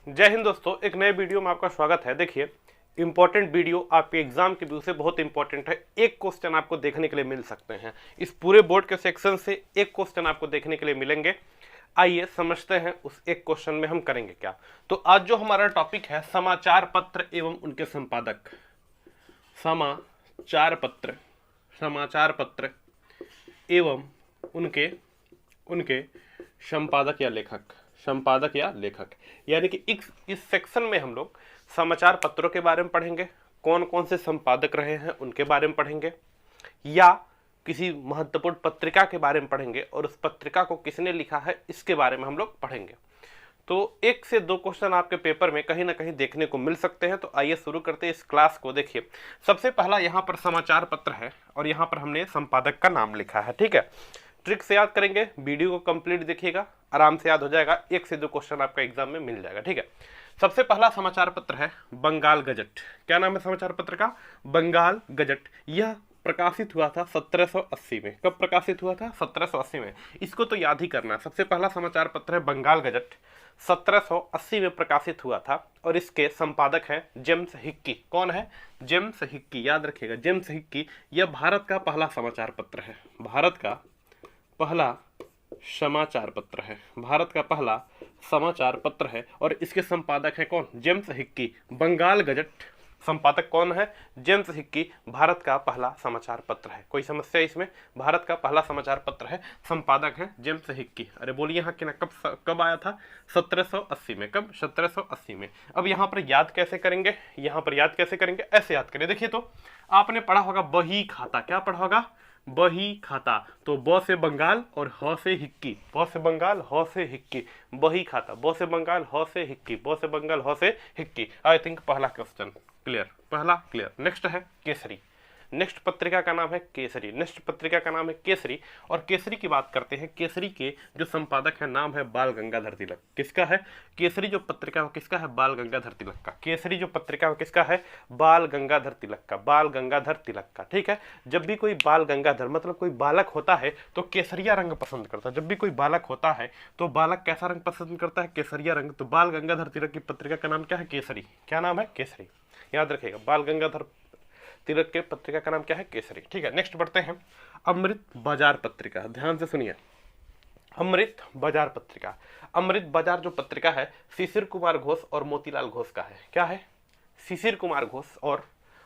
जय हिंद दोस्तों, एक नए वीडियो में आपका स्वागत है। देखिए, इंपॉर्टेंट वीडियो आपके एग्जाम के व्यू से बहुत इंपॉर्टेंट है। एक क्वेश्चन आपको देखने के लिए मिल सकते हैं। इस पूरे बोर्ड के सेक्शन से एक क्वेश्चन आपको देखने के लिए मिलेंगे। आइए समझते हैं उस एक क्वेश्चन में हम करेंगे क्या। तो आज जो हमारा टॉपिक है समाचार पत्र एवं उनके संपादक। समाचार पत्र एवं उनके उनके संपादक या लेखक यानी कि इस सेक्शन में हम लोग समाचार पत्रों के बारे में पढ़ेंगे, कौन कौन से संपादक रहे हैं उनके बारे में पढ़ेंगे, या किसी महत्वपूर्ण पत्रिका के बारे में पढ़ेंगे और उस पत्रिका को किसने लिखा है इसके बारे में हम लोग पढ़ेंगे। तो एक से दो क्वेश्चन आपके पेपर में कहीं ना कहीं देखने को मिल सकते हैं। तो आइए शुरू करते हैं इस क्लास को। देखिए, सबसे पहला यहाँ पर समाचार पत्र है और यहाँ पर हमने संपादक का नाम लिखा है। ठीक है, ट्रिक से याद करेंगे, वीडियो को कंप्लीट देखिएगा, आराम से याद हो जाएगा। एक से दो क्वेश्चन आपका एग्जाम में मिल जाएगा। ठीक है, सबसे पहला समाचार पत्र है बंगाल गजट। क्या नाम है समाचार पत्र का? बंगाल गजट। यह प्रकाशित हुआ था 1780 में। कब प्रकाशित हुआ था? 1780 में। इसको तो याद ही करना। सबसे पहला समाचार पत्र है बंगाल गजट, 1780 में प्रकाशित हुआ था और इसके संपादक हैं जेम्स हिक्की। कौन है? James Hickey. याद रखिएगा, जेम्स हिक्की। यह भारत का पहला समाचार पत्र है। भारत का पहला समाचार पत्र है। भारत का पहला समाचार पत्र है और इसके संपादक है कौन? James Hickey. बंगाल गजट संपादक कौन है? James Hickey. भारत का पहला समाचार पत्र है। कोई समस्या इसमें? भारत का पहला समाचार पत्र है, संपादक है जेम्स हिक्की। अरे बोलिए हाँ कि ना, कब आया था? 1780 में। कब? 1780 में। अब यहाँ पर याद कैसे करेंगे? यहाँ पर याद कैसे करेंगे? ऐसे याद करें। देखिए, तो आपने पढ़ा होगा बही खाता। क्या पढ़ा होगा? बही खाता। तो ब से बंगाल और ह से हिक्की। ब से बंगाल, ह से हिक्की। बही खाता। ब से बंगाल, ह से हिक्की। ब से बंगाल, ह से हिक्की। आई थिंक पहला क्वेश्चन क्लियर। पहला क्लियर। नेक्स्ट है केसरी। नेक्स्ट पत्रिका का नाम है केसरी। नेक्स्ट पत्रिका का नाम है केसरी। और केसरी की बात करते हैं। केसरी के जो संपादक है नाम है बाल गंगाधर तिलक। किसका है? केसरी जो पत्रिका है किसका है? बाल गंगाधर तिलक का। केसरी जो पत्रिका है किसका है? बाल गंगाधर तिलक का। बाल गंगाधर तिलक का। ठीक है, जब भी कोई बाल गंगाधर मतलब कोई बालक होता है तो केसरिया रंग पसंद करता है। जब भी कोई बालक होता है तो बालक कैसा रंग पसंद करता है? केसरिया रंग। तो बाल गंगाधर तिलक की पत्रिका का नाम क्या है? केसरी। क्या नाम है? केसरी। याद रखिएगा, बाल गंगाधर तिलक के पत्रिका का नाम क्या है? केसरी। ठीक है, नेक्स्ट बढ़ते हैं। अमृत बाजार पत्रिका। ध्यान से सुनिए, अमृत बाजार पत्रिका। अमृत बाजार जो पत्रिका है शिशिर कुमार घोष और मोतीलाल घोष का है। क्या है? शिशिर कुमार घोष और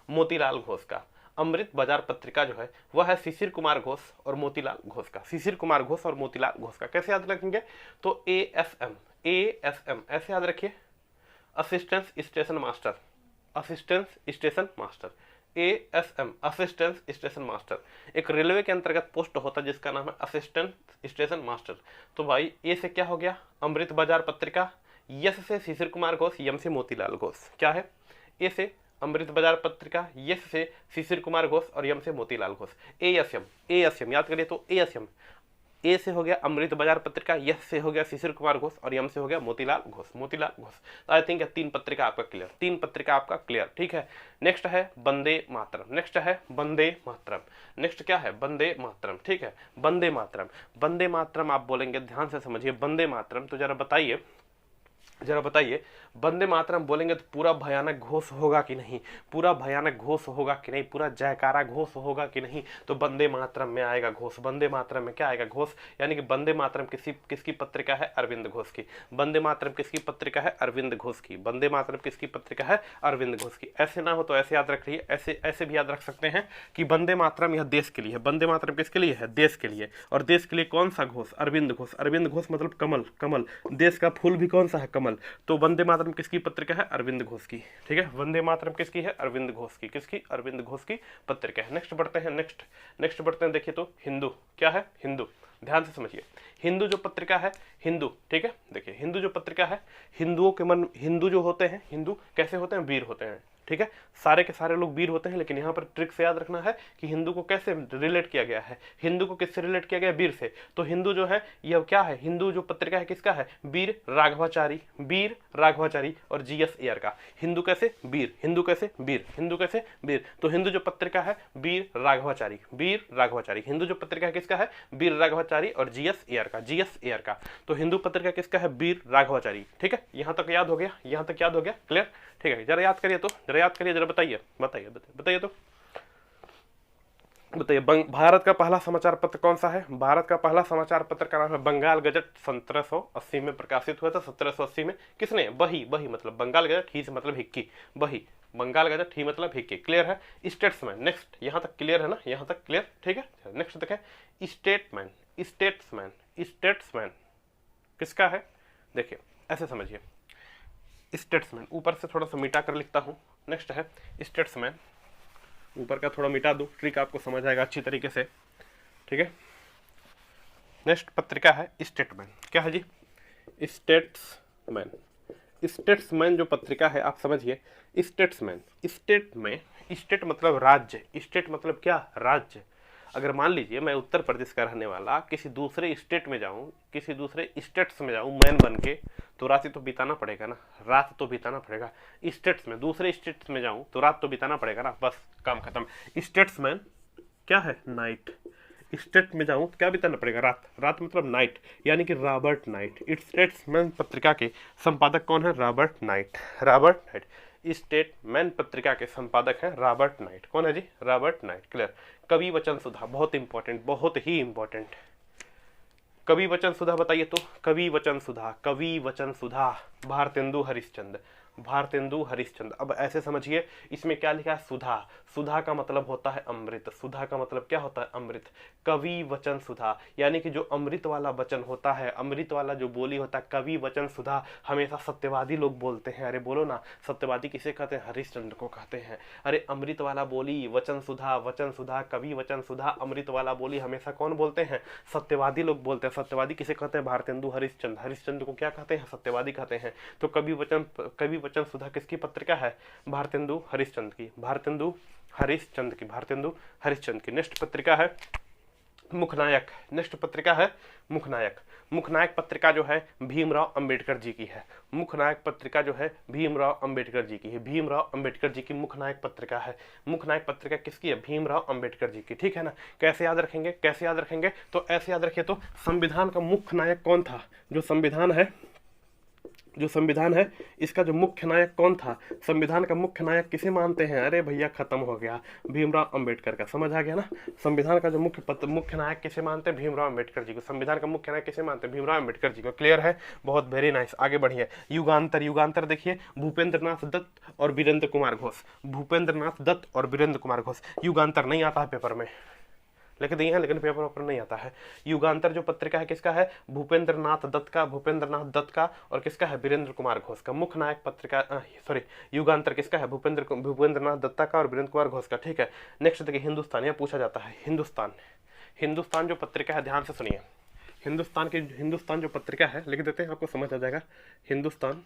मोतीलाल घोष का। अमृत बाजार पत्रिका जो है वह है शिशिर कुमार घोष और मोतीलाल घोष का। शिशिर कुमार घोष और मोतीलाल घोष का। कैसे याद रखेंगे? तो ASM ऐसे याद रखिए, assistant station master. Assistant station master, ASM assistant station master. एक रेलवे के अंतर्गत पोस्ट होता है जिसका नाम है असिस्टेंट स्टेशन मास्टर। तो भाई ए से क्या हो गया? अमृत बाजार पत्रिका। यस से शिशिर कुमार घोष, यम से मोतीलाल घोष। क्या है? ए से अमृत बाजार पत्रिका, यस से शिशिर कुमार घोष और यम से मोतीलाल घोष। ASM याद करिए। तो ASM, ए से हो गया अमृत बाजार पत्रिका, यस से हो गया शिशिर कुमार घोष और यम से हो गया मोतीलाल घोष। तो आई थिंक तीन पत्रिका आपका क्लियर। तीन पत्रिका आपका क्लियर। ठीक है, नेक्स्ट है वंदे मातरम। नेक्स्ट है वंदे मातरम। नेक्स्ट क्या है? वंदे मातरम। ठीक है, वंदे मातरम। वंदे मातरम आप बोलेंगे, ध्यान से समझिए, वंदे मातरम। तो जरा बताइए वंदे मातरम बोलेंगे तो पूरा भयानक घोष होगा कि नहीं? पूरा भयानक घोष होगा कि नहीं? पूरा जयकारा घोष होगा कि नहीं? तो वंदे मातरम में आएगा घोष। वंदे मातरम में क्या आएगा? घोष। यानी कि वंदे मातरम किसकी पत्रिका है? अरविंद घोष की। वंदे मातरम किसकी पत्रिका है? अरविंद घोष की। वंदे मातरम किसकी पत्रिका है? अरविंद घोष की। ऐसे ना हो तो ऐसे याद रख लीजिए, ऐसे भी याद रख सकते हैं कि वंदे मातरम यह देश के लिए है। वंदे मातरम किसके लिए है? देश के लिए। और देश के लिए कौन सा घोष? अरविंद घोष। अरविंद घोष मतलब कमल। कमल, देश का फूल भी कौन सा है? कमल। तो वंदे मातरम किसकी पत्रिका है? अरविंद घोष की। ठीक है, वंदे मातरम किसकी है? अरविंद घोष की। किसकी? अरविंद घोष की पत्रिका है। नेक्स्ट बढ़ते हैं। नेक्स्ट बढ़ते हैं। देखिए, तो हिंदू। क्या है? हिंदू। ध्यान से समझिए, हिंदू जो पत्रिका है, हिंदू। ठीक है, देखिए हिंदू जो पत्रिका है, हिंदुओं के मन, हिंदू जो होते हैं, हिंदू कैसे होते हैं? वीर होते हैं। ठीक है, सारे के सारे लोग वीर होते हैं, लेकिन यहाँ पर ट्रिक से याद रखना है कि हिंदू को कैसे रिलेट किया गया है, हिंदू को किससे रिलेट किया गया, वीर से। तो हिंदू जो है यह क्या है, हिंदू जो पत्रिका है किसका है, वीर राघवाचारी, वीर राघवाचारी और जीएस एयर का। हिंदू कैसे, वीर, हिंदू कैसे, वीर, हिंदू कैसे, वीर। तो हिंदू जो पत्रिका है वीर राघवाचारी, वीर राघवाचारी। हिंदू जो पत्रिका है किसका है, वीर राघवाचारी और जीएस एयर का, जीएस एयर का। तो हिंदू पत्रिका किसका है, वीर राघवाचारी। ठीक है, यहां तक याद हो गया, यहां तक याद हो गया, क्लियर। ठीक है, जरा याद करिए तो, जरा याद करिए, जरा बताइए बताइए बताइए तो बताइए। भारत का पहला समाचार पत्र कौन सा है, भारत का पहला समाचार पत्र का नाम है बंगाल गजट। 1780 में प्रकाशित हुआ था, 1780 में। किसने, बही, बही मतलब बंगाल गजट, ही से मतलब हिक्की, बही, बंगाल गजट, ही मतलब हिक्की, क्लियर है। स्टेट्समैन, नेक्स्ट, यहां तक क्लियर है ना, यहां तक क्लियर, ठीक है। नेक्स्ट देखें, स्टेटमैन, स्टेट्समैन, स्टेट्समैन किसका है, देखिए ऐसे समझिए, स्टेट्समैन, ऊपर से थोड़ा सा मिटा कर लिखता हूं। नेक्स्ट है स्टेट्समैन, ऊपर का थोड़ा मिटा दो, ट्रिक आपको समझ आएगा अच्छी तरीके से, ठीक है। नेक्स्ट पत्रिका है स्टेटमैन, क्या है जी, स्टेट्समैन। स्टेट्समैन जो पत्रिका है आप समझिए, स्टेट्समैन, स्टेट में, स्टेट मतलब राज्य, स्टेट मतलब क्या, राज्य। अगर मान लीजिए मैं उत्तर प्रदेश का रहने वाला किसी दूसरे स्टेट में जाऊं, किसी दूसरे स्टेट्स में जाऊं मैन बन के, तो रात तो बिताना पड़ेगा ना, रात तो बिताना पड़ेगा। स्टेट्स में, दूसरे स्टेट्स में जाऊं तो रात तो बिताना पड़ेगा ना, बस काम खत्म। स्टेट्समैन क्या है, नाइट। स्टेट में जाऊं तो क्या बिताना पड़ेगा, रात, रात मतलब नाइट, यानी कि रॉबर्ट नाइट। स्टेट्समैन पत्रिका के संपादक कौन है, Robert night, Robert night. Statesman पत्रिका के संपादक हैं रॉबर्ट नाइट, कौन है जी, रॉबर्ट नाइट, क्लियर। कवि वचन सुधा, बहुत इंपॉर्टेंट, बहुत ही इंपॉर्टेंट। कवि वचन सुधा बताइए तो, कवि वचन सुधा, कवि वचन सुधा, भारतेंदु हरिश्चंद्र, भारतेंदु हरिश्चंद्र। अब ऐसे समझिए, इसमें क्या लिखा है, सुधा, सुधा का मतलब होता है अमृत, सुधा का मतलब क्या होता है, अमृत। कवि वचन सुधा, यानी कि जो अमृत वाला वचन होता है, अमृत वाला जो बोली होता है, कवि वचन सुधा हमेशा सत्यवादी लोग बोलते हैं। अरे बोलो ना, सत्यवादी किसे कहते हैं, हरिश्चंद्र को कहते हैं। अरे अमृत वाला बोली, वचन सुधा, वचन सुधा, कवि वचन सुधा, अमृत वाला बोली हमेशा कौन बोलते हैं, सत्यवादी लोग बोलते हैं। सत्यवादी किसे कहते हैं, भारतेंदु हरिश्चंद्र, हरिश्चंद्र को क्या कहते हैं, सत्यवादी कहते हैं। तो कवि वचन सुधा किसकी पत्रिका है, भारतेंदु हरिश्चंद्र की, भारतेंदु हरिश्चंद्र की, भारतेंदु हरिश्चंद्र की। नेक्स्ट पत्रिका है मुखनायक, नेक्स्ट पत्रिका है मुखनायक। मुखनायक पत्रिका जो है भीमराव अंबेडकर जी की है, मुखनायक पत्रिका जो है भीमराव अंबेडकर जी की है, भीमराव अंबेडकर जी की मुखनायक पत्रिका है। मुखनायक पत्रिका किसकी है, भीमराव अंबेडकर जी की, ठीक है ना। कैसे याद रखेंगे, कैसे याद रखेंगे, तो ऐसे याद रखिए तो, संविधान का मुख्य नायक कौन था, जो संविधान है, जो संविधान है इसका जो मुख्य नायक कौन था, संविधान का मुख्य नायक किसे मानते हैं, अरे भैया खत्म हो गया, भीमराव अंबेडकर का, समझ आ गया ना। संविधान का जो मुख्य नायक किसे मानते हैं, भीमराव अंबेडकर जी को, संविधान का मुख्य नायक किसे मानते हैं, भीमराव अंबेडकर जी को, क्लियर है, बहुत वेरी नाइस। आगे बढ़िए, युगांतर, युगांतर देखिए, भूपेंद्र नाथ दत्त और वीरेंद्र कुमार घोष, भूपेंद्र नाथ दत्त और वीरेंद्र कुमार घोष। युगांतर नहीं आता है पेपर में, लिख दिए हैं लेकिन पेपर ऊपर नहीं आता है। युगांतर जो पत्रिका है किसका है, भूपेंद्र नाथ दत्त का, भूपेंद्र नाथ दत्त का, और किसका है, वीरेंद्र कुमार घोष का। मुख्य नायक पत्रिका, सॉरी, युगांतर किसका है, भूपेंद्र नाथ दत्ता का और वीरेंद्र कुमार घोष का, ठीक है। नेक्स्ट देखिए हिंदुस्तान, यह पूछा जाता है, हिंदुस्तान, हिंदुस्तान जो पत्रिका है, ध्यान से सुनिए, हिंदुस्तान जो पत्रिका है, लिख देते हैं आपको समझ आ जाएगा। हिंदुस्तान,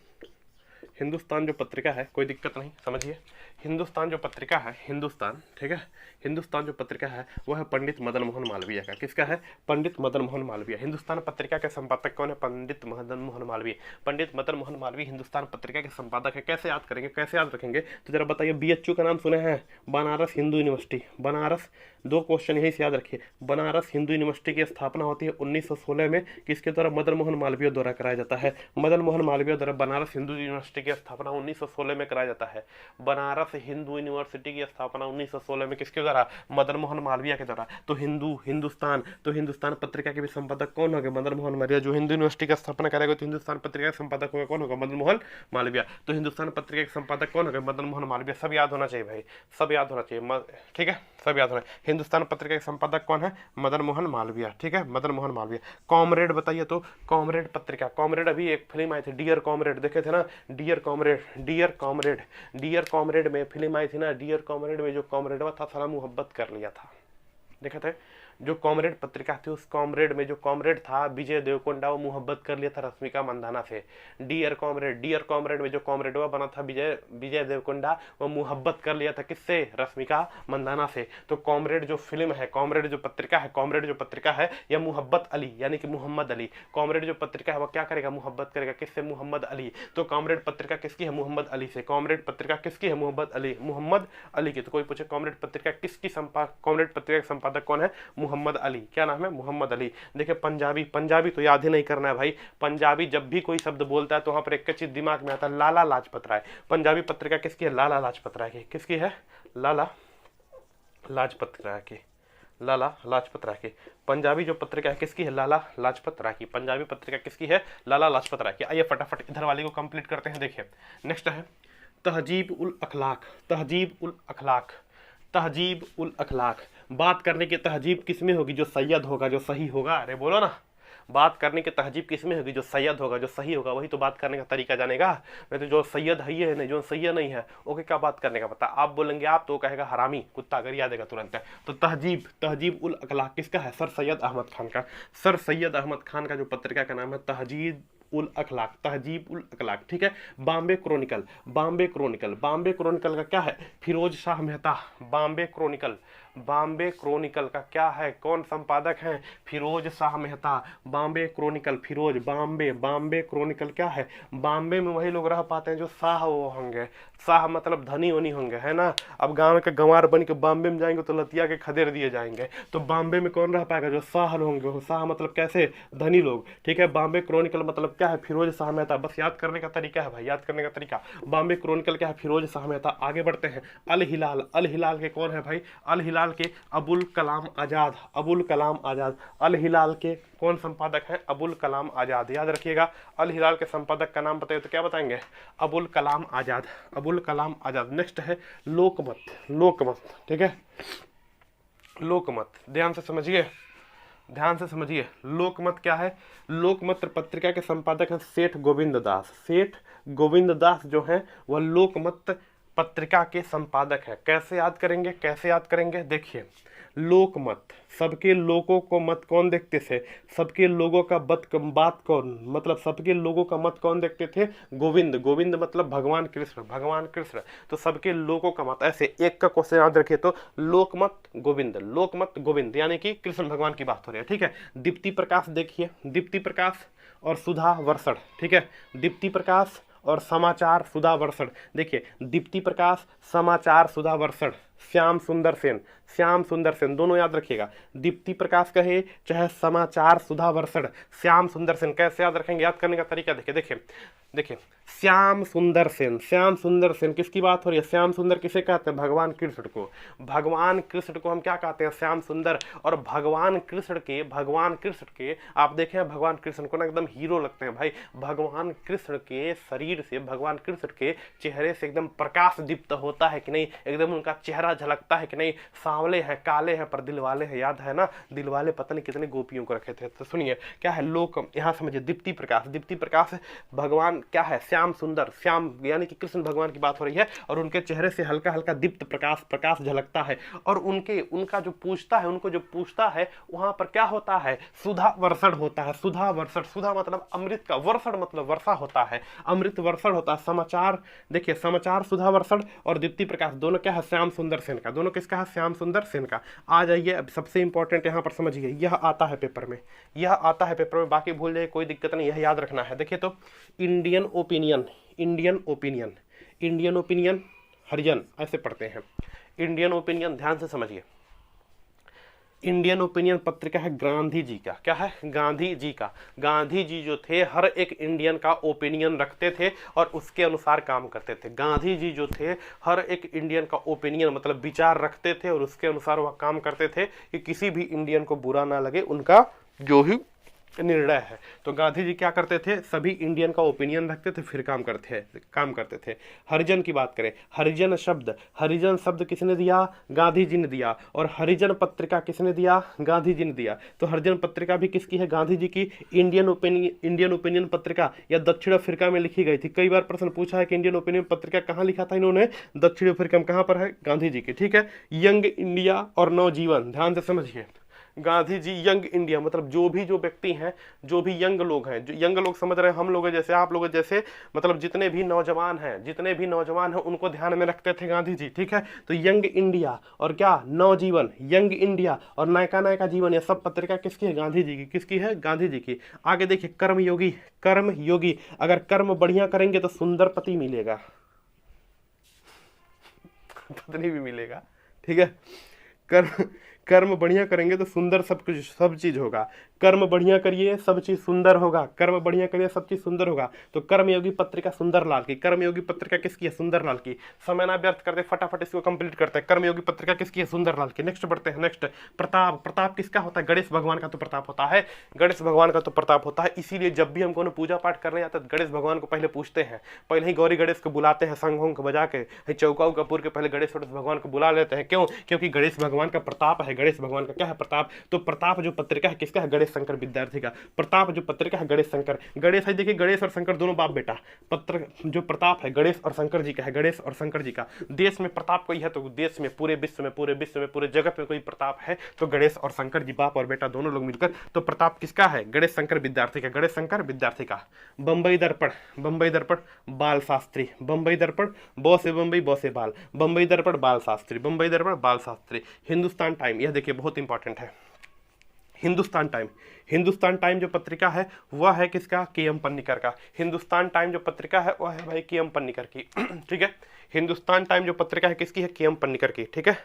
हिंदुस्तान जो पत्रिका है, कोई दिक्कत नहीं, समझिए। हिंदुस्तान जो पत्रिका है, हिंदुस्तान, ठीक है, हिंदुस्तान जो पत्रिका है वह है पंडित मदन मोहन मालवीय का, किसका है, पंडित मदन मोहन मालवीय। हिंदुस्तान पत्रिका के संपादक कौन है, पंडित मदन मोहन मालवीय, पंडित मदन मोहन मालवीय हिंदुस्तान पत्रिका के संपादक है। कैसे याद करेंगे, कैसे याद रखेंगे, तो जरा बताइए। बीएचयू का नाम सुने हैं, बनारस हिंदू यूनिवर्सिटी, बनारस, दो क्वेश्चन यही से याद रखिए। बनारस हिंदू यूनिवर्सिटी की स्थापना होती है 1916 में, किसके द्वारा, मदन मोहन मालवीय द्वारा कराया जाता है, मदन मोहन मालवीय द्वारा बनारस हिंदू यूनिवर्सिटी की स्थापना 1916 में कराया जाता है। बनारस हिंदू यूनिवर्सिटी की स्थापना 1916 में किसके द्वारा, मदन मोहन मालवीय के द्वारा। तो हिंदुस्तान, तो हिंदुस्तान पत्रिका के भी संपादक कौन होगा, मदन मोहन मालवीय। जो हिंदू यूनिवर्सिटी का स्थापना करेगा तो हिंदुस्तान पत्रिका का संपादक होगा कौन होगा, मदन मोहन मालवीय। तो हिंदुस्तान पत्रिका के संपादक कौन होगा, मदन मोहन मालवीय। सब याद होना चाहिए भाई, सब याद होना चाहिए, ठीक है, सब याद होना। हिंदुस्तान पत्रिका के संपादक कौन है, मदन मोहन मालवीय, ठीक है, मदन मोहन मालवीय। कॉमरेड बताइए तो, कॉमरेड पत्रिका, कॉमरेड अभी एक फिल्म आई थी, डियर कॉमरेड, देखे थे ना, डियर कॉमरेड, डियर कॉमरेड, डियर कॉमरेड में फिल्म आई थी ना, डियर कॉमरेड में जो कॉमरेडवा था सारा मुहब्बत कर लिया था, देखा थे। जो कॉमरेड पत्रिका थी उस कॉमरेड में जो कॉमरेड था विजय देवकोंडा, वो मुहब्बत कर लिया था रश्मिका मंदाना से। डियर कॉमरेड में जो कॉमरेड बना था विजय देवकोंडा, वो मुहब्बत कर लिया था किससे? रश्मिका मंदाना से। तो कॉमरेड जो फिल्म है, कॉमरेड जो पत्रिका है यह मुहब्बत अली यानी कि मोहम्मद अली, कॉमरेड जो पत्रिका है वह क्या करेगा? मुहब्बत करेगा किससे? मोहम्मद अली। तो कॉमरेड पत्रिका किसकी है? मोहम्मद अली से। कॉमरेड पत्रिका किसकी है? मोहम्मद अली की। तो कोई पूछे कॉमरेड पत्रिका किसकी कॉमरेड पत्रिका के संपादक कौन है? मोहम्मद अली। क्या नाम है? मोहम्मद अली। देखिए पंजाबी तो याद ही नहीं करना है भाई। पंजाबी जब भी कोई शब्द बोलता है तो वहां पर एक चीज दिमाग में आता है, लाला लाजपत राय। पंजाबी पत्रिका किसकी है? लाला लाजपत राय की। किसकी है? लाला लाजपत राय की। लाला लाजपत राय की। पंजाबी जो पत्रिका है किसकी है? लाला लाजपत राय की। पंजाबी पत्रिका किसकी है? लाला लाजपत राय की। आइए फटाफट इधर वाली को कंप्लीट करते हैं। देखिए नेक्स्ट है तहजीब उल अखलाक। बात करने की तहजीब किसमें होगी? जो सैयद होगा, जो सही होगा। अरे बोलो ना, बात करने की तहजीब किसमें होगी? जो सैयद होगा, जो सही होगा, वही तो बात करने का तरीका जानेगा। मैं तो जो सैयद है ये है नहीं, जो सैयद नहीं है ओके क्या बात करने का पता। आप बोलेंगे आप तो कहेगा हरामी कुत्ता, अगर याद देगा तुरंत है। तो तहजीब उल अखलाक किसका है? सर सैयद अहमद खान का। सर सैयद अहमद खान का जो पत्रिका का नाम है तहजीब उल अखलाक। ठीक है। बॉम्बे क्रॉनिकल का क्या है? फिरोज शाह मेहता। बॉम्बे क्रॉनिकल का क्या है? कौन संपादक है? फिरोज शाह मेहता। बॉम्बे क्रॉनिकल क्या है? बॉम्बे में वही लोग रह पाते हैं जो शाह वो होंगे। शाह मतलब धनी होनी होंगे, है ना। अब गांव के गंवार बन के बॉम्बे में जाएंगे तो लतिया के खदेड़ दिए जाएंगे। तो बॉम्बे में कौन रह पाएगा? जो शाह होंगे। शाह मतलब कैसे? धनी लोग। ठीक है। बॉम्बे क्रॉनिकल मतलब क्या है? फिरोज शाह मेहता। बस याद करने का तरीका है भाई, याद करने का तरीका। बॉम्बे क्रॉनिकल क्या है? फिरोज शाह मेहता। आगे बढ़ते हैं। अल हिलाल के कौन है भाई? अल हिलाल के अबुल कलाम आजाद। अल हिलाल के कौन संपादक है? अबुल कलाम आजाद। याद रखिएगा, अल हिलाल के संपादक का नाम बताइए तो क्या बताएंगे? अबुल कलाम आजाद। नेक्स्ट है लोकमत। ठीक है। लोकमत ध्यान से समझिए। लोकमत क्या है? लोकमत पत्रिका के संपादक है सेठ गोविंद दास जो है वह लोकमत पत्रिका के संपादक है। कैसे याद करेंगे? देखिए, लोकमत, सबके लोगों को मत कौन देखते थे? सबके लोगों का बात कौन, मतलब सबके लोगों का मत कौन देखते थे? गोविंद मतलब भगवान कृष्ण। तो सबके लोगों का मत, ऐसे एक का क्वेश्चन याद रखिए तो लोकमत गोविंद यानी कि कृष्ण भगवान की बात हो रही है। ठीक है। दीप्ति प्रकाश देखिए, दीप्ति प्रकाश और सुधा वर्षण। ठीक है। दीप्ति प्रकाश और समाचार सुधा वर्षण। देखिए, दीप्ति प्रकाश, समाचार सुधा वर्षण, श्याम सुंदर सेन दोनों याद रखिएगा। दीप्ति प्रकाश कहे चाहे समाचार सुधा वर्षण, श्याम सुंदर सेन। कैसे याद रखेंगे? याद करने का तरीका देखिए श्याम सुंदर सेन किसकी बात हो रही है? श्याम सुंदर किसे कहते हैं? भगवान कृष्ण को हम क्या कहते हैं? श्याम सुंदर। और भगवान कृष्ण के आप देखें, भगवान कृष्ण को ना एकदम हीरो लगते हैं भाई। भगवान कृष्ण के शरीर से, भगवान कृष्ण के चेहरे से एकदम प्रकाश दीप्त होता है कि नहीं? एकदम उनका चेहरा झलकता है कि नहीं? सांवले हैं, काले हैं, पर दिल वाले हैं। याद है ना, दिल वाले पता नहीं कितने गोपियों को रखे थे। तो सुनिए क्या है यहाँ समझिए। दीप्ति प्रकाश भगवान क्या है? श्याम सुंदर, श्याम यानी कि कृष्ण भगवान की बात हो रही है। और उनके चेहरे से हल्का हल्का दीप्त प्रकाश झलकता है। और उनका जो पूछता है वहां पर क्या होता है? सुधा वर्षण होता है। सुधा मतलब अमृत का, वर्षण मतलब वर्षा होता है, अमृत वर्षण होता है। समाचार देखिए, समाचार सुधा वर्षण और दीप्ति प्रकाश दोनों क्या है? श्याम सुंदर सेन का। दोनों किसका है? श्याम सुंदर सेन का। आ जाइए अब सबसे इंपॉर्टेंट यहाँ पर समझिए, यह आता है पेपर में, बाकी भूल जाइए कोई दिक्कत नहीं, यह याद रखना है। देखिए तो इंडियन ओपिनियन हरिजन ऐसे पढ़ते हैं। इंडियन ओपिनियन ध्यान से समझिए। इंडियन ओपिनियन पत्रिका है गांधी जी का। क्या है? गांधी जी जो थे हर एक इंडियन का ओपिनियन रखते थे और उसके अनुसार काम करते थे। गांधी जी जो थे हर एक इंडियन का ओपिनियन मतलब विचार रखते थे और उसके अनुसार वह काम करते थे कि किसी भी इंडियन को बुरा ना लगे उनका जो ही निर्णय है। तो गांधी जी क्या करते थे? सभी इंडियन का ओपिनियन रखते थे फिर काम करते थे। हरिजन की बात करें, हरिजन शब्द किसने दिया? गांधी जी ने दिया। और हरिजन पत्रिका किसने दिया? गांधी जी ने दिया। तो हरिजन पत्रिका भी किसकी है? गांधी जी की। इंडियन ओपिनियन पत्रिका या दक्षिण अफ्रीका में लिखी गई थी। कई बार प्रश्न पूछा है कि इंडियन ओपिनियन पत्रिका कहाँ लिखा था इन्होंने? दक्षिण अफ्रीका में। कहाँ पर है? गांधी जी की। ठीक है। यंग इंडिया और नवजीवन ध्यान से समझिए। गांधी जी यंग इंडिया, मतलब जो व्यक्ति हैं, जो भी यंग लोग हैं, जो यंग लोग समझ रहे हैं, हम लोग जैसे, आप लोग जैसे, मतलब जितने भी नौजवान हैं उनको ध्यान में रखते थे गांधी जी, ठीक है। तो यंग इंडिया और क्या नवजीवन, यंग इंडिया और नयका नयका जीवन, ये सब पत्रिका किसकी है? गांधी जी की। किसकी है? गांधी जी की। आगे देखिए कर्मयोगी, कर्मयोगी, अगर कर्म बढ़िया करेंगे तो सुंदर पति मिलेगा, पत्नी भी मिलेगा, ठीक है। कर्म कर्म बढ़िया करेंगे तो सुंदर सब कुछ, सब चीज होगा। कर्म बढ़िया करिए सब चीज सुंदर होगा, कर्म बढ़िया करिए सब चीज सुंदर होगा। तो कर्मयोगी पत्रिका सुंदरलाल की। कर्मयोगी पत्रिका किसकी है? सुंदरलाल की। समय ना व्यर्थ करते, फटाफट इसको कंप्लीट करते हैं। कर्मयोगी पत्रिका किसकी है? सुंदरलाल की। नेक्स्ट बढ़ते हैं। नेक्स्ट प्रताप। प्रताप किसका होता है? गणेश भगवान का तो प्रताप होता है, गणेश भगवान का तो प्रताप होता है। इसीलिए जब भी हम कोनो पूजा पाठ करने जाते हैं गणेश भगवान को पहले पूछते हैं, पहले ही गौरी गणेश को बुलाते हैं, संघों को बजा के, चौका उका पूर के पहले गणेश भगवान को बुला लेते हैं। क्यों? क्योंकि गणेश भगवान का प्रताप है। गणेश भगवान का क्या है? प्रताप। तो प्रताप जो पत्रिका है किसका है? गणेश शंकर विद्यार्थी का। प्रताप जो पत्रिका है गणेश शंकर, गणेश है, देखिए गणेश और शंकर दोनों बाप बेटा। पत्र जो प्रताप है गणेश और शंकर जी का है, गणेश और शंकर जी का। देश में प्रताप कोई है तो देश में, पूरे विश्व में, पूरे जगत में कोई प्रताप है तो गणेश और शंकर जी, बाप और बेटा दोनों लोग मिलकर। तो प्रताप किसका है? गणेश शंकर विद्यार्थी का, गणेश शंकर विद्यार्थी का। बंबई दर्पण, बंबई दर्पण बाल शास्त्री, बंबई दर्पण बौ से बंबई, बौ से बाल, बंबई दर्पण बाल शास्त्री, बंबई दर्पण बाल शास्त्री। हिंदुस्तान टाइम, यह देखिए बहुत इंपॉर्टेंट है। हिंदुस्तान टाइम, हिंदुस्तान टाइम जो पत्रिका है वह है किसका? के.एम. पन्नीकर का। हिंदुस्तान टाइम जो पत्रिका है वह है भाई के.एम. पन्नीकर की, ठीक है। हिंदुस्तान टाइम जो पत्रिका है किसकी है? के.एम. पन्नीकर की, ठीक है,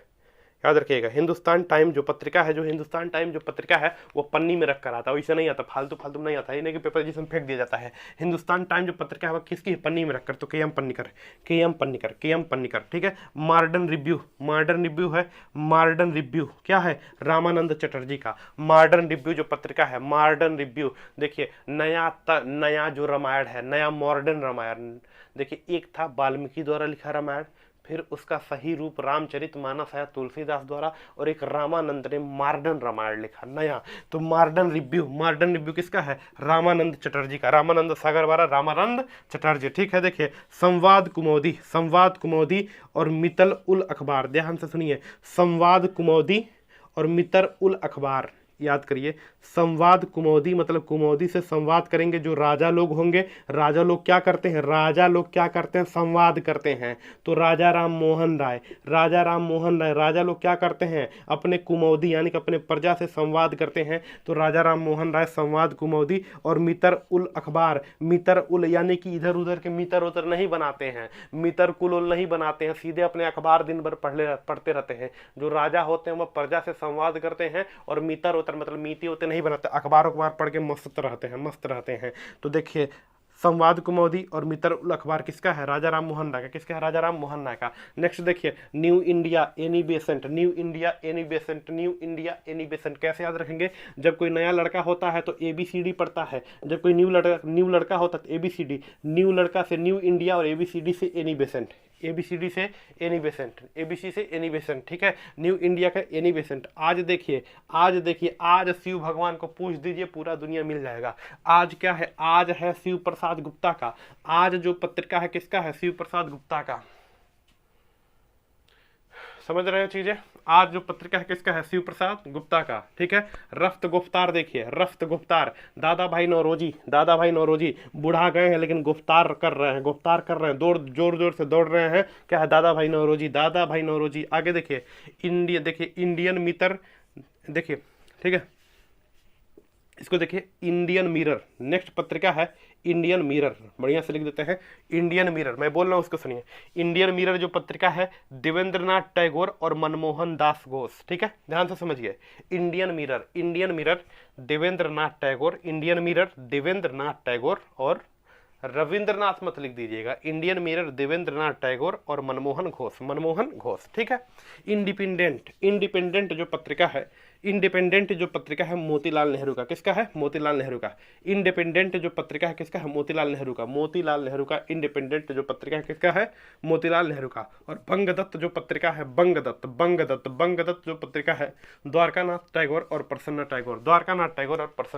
याद रखिएगा। हिंदुस्तान टाइम जो पत्रिका है, जो हिंदुस्तान टाइम जो पत्रिका है वो पन्नी में रखकर आता है, वैसे नहीं आता, फालतू फालतू नहीं आता, इन्हें कि पेपर जिसमें फेंक दिया जाता है। हिंदुस्तान टाइम जो पत्रिका है वो किसकी है? पन्नी में रखकर। तो KM. Panikkar, KM. Panikkar, KM. Panikkar, ठीक है। मॉडर्न रिव्यू, मॉडर्न रिव्यू है, मॉडर्न रिव्यू क्या है? रामानंद चटर्जी का। मॉडर्न रिव्यू जो पत्रिका है, मॉडर्न रिव्यू, देखिए नया जो रामायण है, नया मॉडर्न रामायण, देखिए एक था वाल्मीकि द्वारा लिखा रामायण, फिर उसका सही रूप रामचरितमानस है तुलसीदास द्वारा, और एक रामानंद ने मॉडर्न रामायण लिखा नया। तो मॉडर्न रिव्यू किसका है? रामानंद चटर्जी का, रामानंद सागर वाला रामानंद चटर्जी, ठीक है। देखिए संवाद कुमोदी, संवाद कुमोदी और मित्तल उल अखबार, ध्यान से सुनिए, संवाद कुमोदी और मित्तल उल अखबार, याद करिए। संवाद कुमोदी मतलब कुमोदी से संवाद करेंगे जो राजा लोग होंगे। राजा लोग क्या करते हैं? राजा लोग क्या करते हैं? संवाद करते हैं। तो राजा राम मोहन राय, राजा राम मोहन राय, राजा लोग क्या करते हैं? अपने कुमोदी यानी कि अपने प्रजा से संवाद करते हैं। तो राजा राम मोहन राय संवाद कुमोदी और मितर उल अखबार, मितर उल यानी कि इधर उधर के मितर उतर नहीं बनाते हैं, मितर कुल उल नहीं बनाते हैं, सीधे अपने अखबार दिन भर पढ़ते रहते हैं। जो राजा होते हैं वह प्रजा से संवाद करते हैं, और मितर उतर मतलब मीति होते नहीं बनाते, अखबार पढ़ के मस्त रहते हैं। तो देखिए संवाद कुमोदी और मित्र उल अखबार किसका है? राजा राम मोहन राय का। किसका है? राजा राम मोहन राय का। नेक्स्ट देखिए new India Annie Besant, new India Annie Besant, new India Annie Besant कैसे याद रखेंगे? जब कोई नया लड़का होता है तो ABCD पढ़ता है, जब कोई न्यू लड़का होता है तो ABCD, न्यू लड़का से न्यू इंडिया और ABCD से एनी बेसेंट, ABCD से एनी बेसेंट, ABC से एनी बेसेंट, ठीक है। न्यू इंडिया का एनी बेसेंट। आज देखिए आज शिव भगवान को पूछ दीजिए पूरा दुनिया मिल जाएगा। आज क्या है? आज है शिव प्रसाद गुप्ता का। आज जो पत्रिका है किसका है? शिव प्रसाद गुप्ता का। समझ रहे हैं चीजें? आज जो पत्रिका है किसका है? शिव प्रसाद गुप्ता का, ठीक है। रफ्त गुफ्तार देखिए, रफ्त गुफ्तार, दादा भाई नौरोजी बुढ़ा गए हैं लेकिन गुफ्तार कर रहे हैं, जोर जोर से दौड़ रहे हैं। क्या है? दादा भाई नौरोजी। आगे देखिए इंडियन मित्र, देखिए ठीक है, इसको देखिए इंडियन मिरर। नेक्स्ट पत्रिका है इंडियन मिरर, बढ़िया से लिख देते हैं इंडियन मिरर, मैं बोल रहा हूँ उसको सुनिए। इंडियन मिरर जो पत्रिका है देवेंद्रनाथ टैगोर और मनमोहन दास घोष, ठीक है, ध्यान से समझिए। इंडियन मिरर देवेंद्रनाथ टैगोर, इंडियन मिरर देवेंद्रनाथ टैगोर और रविंद्रनाथ मत लिख दीजिएगा, इंडियन मिरर देवेंद्रनाथ टैगोर और मनमोहन घोष, ठीक है। इंडिपेंडेंट जो पत्रिका है मोतीलाल नेहरू का। किसका है? मोतीलाल नेहरू का। इंडिपेंडेंट जो पत्रिका है किसका है? मोतीलाल नेहरू का। इंडिपेंडेंट जो पत्रिका है किसका है? मोतीलाल नेहरू का। और बंगदत्त जो पत्रिका है, बंगदत्त जो पत्रिका है द्वारकानाथ टैगोर और प्रसन्न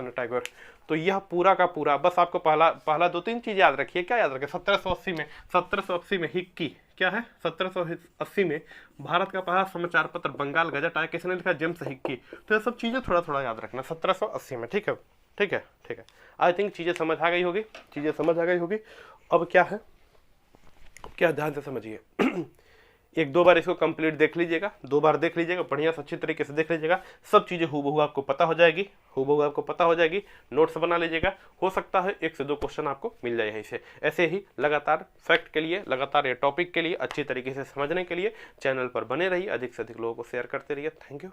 टैगोर। तो यह पूरा का पूरा, बस आपको पहला 2-3 चीज याद रखिए। क्या याद रखिए? 1780 में हिक्की क्या है, 1780 में भारत का पहला समाचार पत्र बंगाल गजट आया। किसने लिखा, जेम्स हिक्की। तो ये सब चीजें थोड़ा थोड़ा याद रखना, 1780 में। ठीक है, ठीक है, ठीक है। आई थिंक चीजें समझ आ गई होगी, चीजें समझ आ गई होगी। अब क्या है, क्या ध्यान से समझिए। एक दो बार इसको कंप्लीट देख लीजिएगा, 2 बार देख लीजिएगा, बढ़िया से अच्छी तरीके से देख लीजिएगा, सब चीजें हूबहू आपको पता हो जाएगी, हूबहू आपको पता हो जाएगी। नोट्स बना लीजिएगा, हो सकता है 1 से 2 क्वेश्चन आपको मिल जाए यहीं से। ऐसे ही लगातार फैक्ट के लिए, लगातार ये टॉपिक के लिए अच्छी तरीके से समझने के लिए चैनल पर बने रहिए, अधिक से अधिक लोगों को शेयर करते रहिए। Thank you.